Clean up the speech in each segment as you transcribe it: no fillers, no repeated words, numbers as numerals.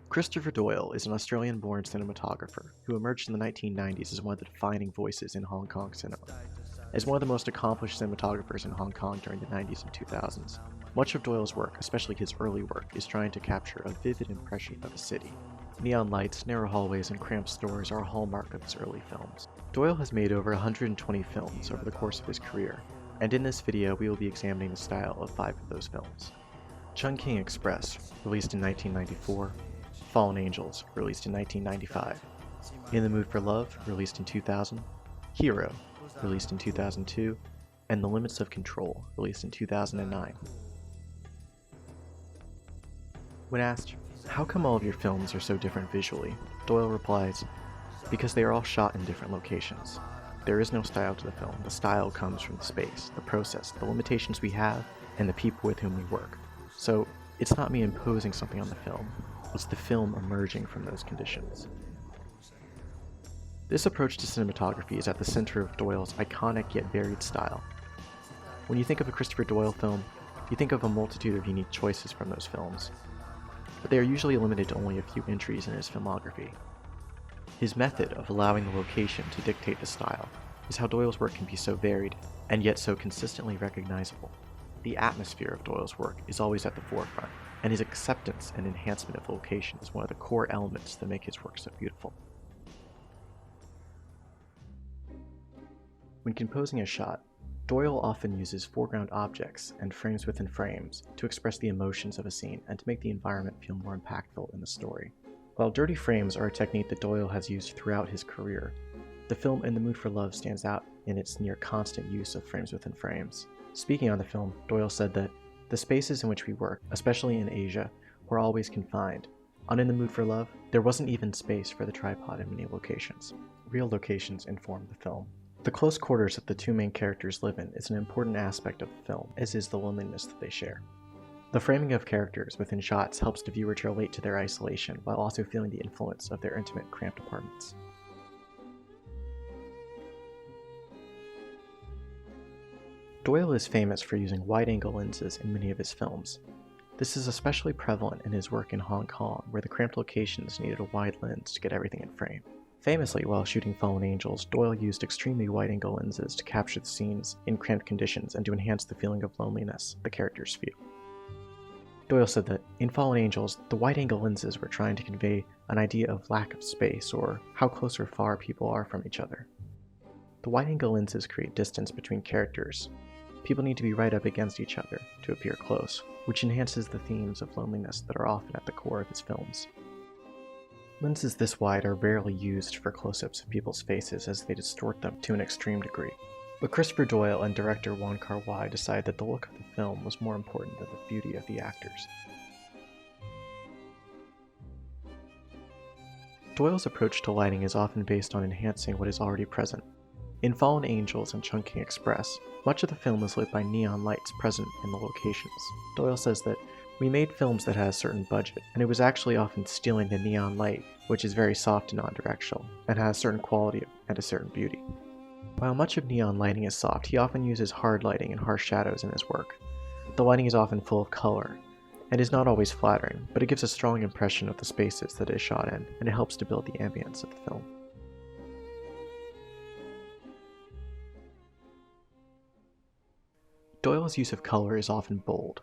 Christopher Doyle is an Australian-born cinematographer who emerged in the 1990s as one of the defining voices in Hong Kong cinema. As one of the most accomplished cinematographers in Hong Kong during the 90s and 2000s, much of Doyle's work, especially his early work, is trying to capture a vivid impression of a city. Neon lights, narrow hallways, and cramped stores are a hallmark of his early films. Doyle has made over 120 films over the course of his career, and in this video we will be examining the style of 5 of those films. Chungking Express, released in 1994, Fallen Angels, released in 1995, In the Mood for Love, released in 2000, Hero, released in 2002, and The Limits of Control, released in 2009. When asked, how come all of your films are so different visually, Doyle replies, because they are all shot in different locations. There is no style to the film. The style comes from the space, the process, the limitations we have, and the people with whom we work. So, it's not me imposing something on the film, it's the film emerging from those conditions. This approach to cinematography is at the center of Doyle's iconic yet varied style. When you think of a Christopher Doyle film, you think of a multitude of unique choices from those films, but they are usually limited to only a few entries in his filmography. His method of allowing the location to dictate the style is how Doyle's work can be so varied and yet so consistently recognizable. The atmosphere of Doyle's work is always at the forefront, and his acceptance and enhancement of location is one of the core elements that make his work so beautiful. When composing a shot, Doyle often uses foreground objects and frames within frames to express the emotions of a scene and to make the environment feel more impactful in the story. While dirty frames are a technique that Doyle has used throughout his career, the film In the Mood for Love stands out in its near constant use of frames within frames. Speaking on the film, Doyle said that the spaces in which we work, especially in Asia, were always confined. On In the Mood for Love, there wasn't even space for the tripod in many locations. Real locations inform the film. The close quarters that the two main characters live in is an important aspect of the film, as is the loneliness that they share. The framing of characters within shots helps the viewer to relate to their isolation while also feeling the influence of their intimate, cramped apartments. Doyle is famous for using wide-angle lenses in many of his films. This is especially prevalent in his work in Hong Kong, where the cramped locations needed a wide lens to get everything in frame. Famously, while shooting Fallen Angels, Doyle used extremely wide-angle lenses to capture the scenes in cramped conditions and to enhance the feeling of loneliness the characters feel. Doyle said that, in Fallen Angels, the wide-angle lenses were trying to convey an idea of lack of space or how close or far people are from each other. The wide-angle lenses create distance between characters. People need to be right up against each other to appear close, which enhances the themes of loneliness that are often at the core of his films. Lenses this wide are rarely used for close-ups of people's faces as they distort them to an extreme degree. But Christopher Doyle and director Wong Kar-wai decided that the look of the film was more important than the beauty of the actors. Doyle's approach to lighting is often based on enhancing what is already present. In Fallen Angels and Chungking Express, much of the film is lit by neon lights present in the locations. Doyle says that, we made films that had a certain budget, and it was actually often stealing the neon light, which is very soft and non-directional, and has a certain quality and a certain beauty. While much of neon lighting is soft, he often uses hard lighting and harsh shadows in his work. The lighting is often full of color, and is not always flattering, but it gives a strong impression of the spaces that it is shot in, and it helps to build the ambience of the film. Doyle's use of color is often bold.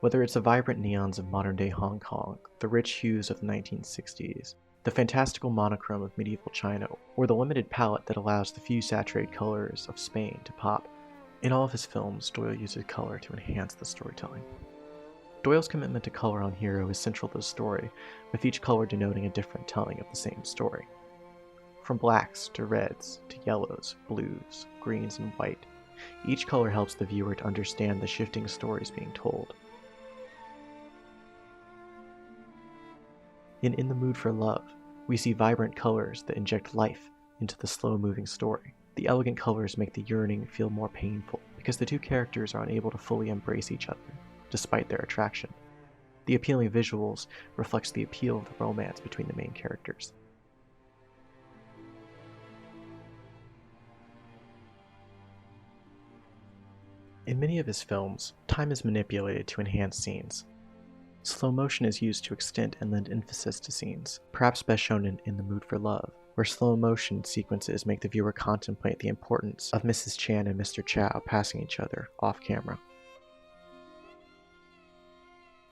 Whether it's the vibrant neons of modern-day Hong Kong, the rich hues of the 1960s, the fantastical monochrome of medieval China, or the limited palette that allows the few saturated colors of Spain to pop, in all of his films, Doyle uses color to enhance the storytelling. Doyle's commitment to color on Hero is central to the story, with each color denoting a different telling of the same story. From blacks to reds to yellows, blues, greens, and white, each color helps the viewer to understand the shifting stories being told. In the Mood for Love, we see vibrant colors that inject life into the slow-moving story. The elegant colors make the yearning feel more painful because the two characters are unable to fully embrace each other, despite their attraction. The appealing visuals reflects the appeal of the romance between the main characters. In many of his films, time is manipulated to enhance scenes. Slow motion is used to extend and lend emphasis to scenes, perhaps best shown in The Mood for Love, where slow motion sequences make the viewer contemplate the importance of Mrs. Chan and Mr. Chow passing each other off camera.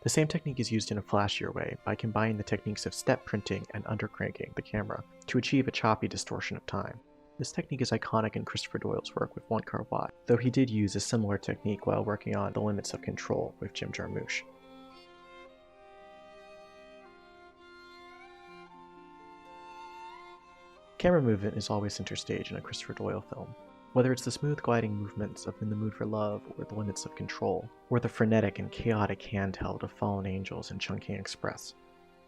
The same technique is used in a flashier way by combining the techniques of step printing and undercranking the camera to achieve a choppy distortion of time. This technique is iconic in Christopher Doyle's work with One Car Wai, though he did use a similar technique while working on The Limits of Control with Jim Jarmusch. Camera movement is always center stage in a Christopher Doyle film. Whether it's the smooth gliding movements of In the Mood for Love or The Limits of Control, or the frenetic and chaotic handheld of Fallen Angels and Chungking Express.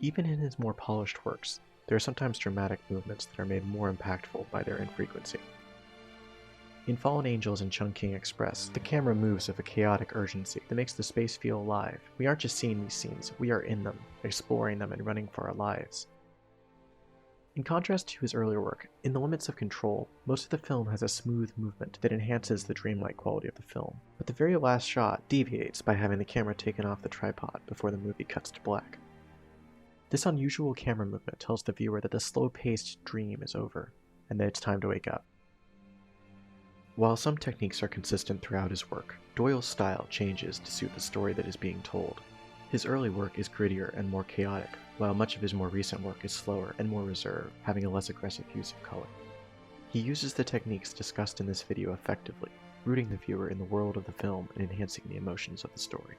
Even in his more polished works, there are sometimes dramatic movements that are made more impactful by their infrequency. In Fallen Angels and Chungking Express, the camera moves with a chaotic urgency that makes the space feel alive. We aren't just seeing these scenes, we are in them, exploring them and running for our lives. In contrast to his earlier work, in The Limits of Control, most of the film has a smooth movement that enhances the dreamlike quality of the film, but the very last shot deviates by having the camera taken off the tripod before the movie cuts to black. This unusual camera movement tells the viewer that the slow-paced dream is over, and that it's time to wake up. While some techniques are consistent throughout his work, Doyle's style changes to suit the story that is being told. His early work is grittier and more chaotic, while much of his more recent work is slower and more reserved, having a less aggressive use of color. He uses the techniques discussed in this video effectively, rooting the viewer in the world of the film and enhancing the emotions of the story.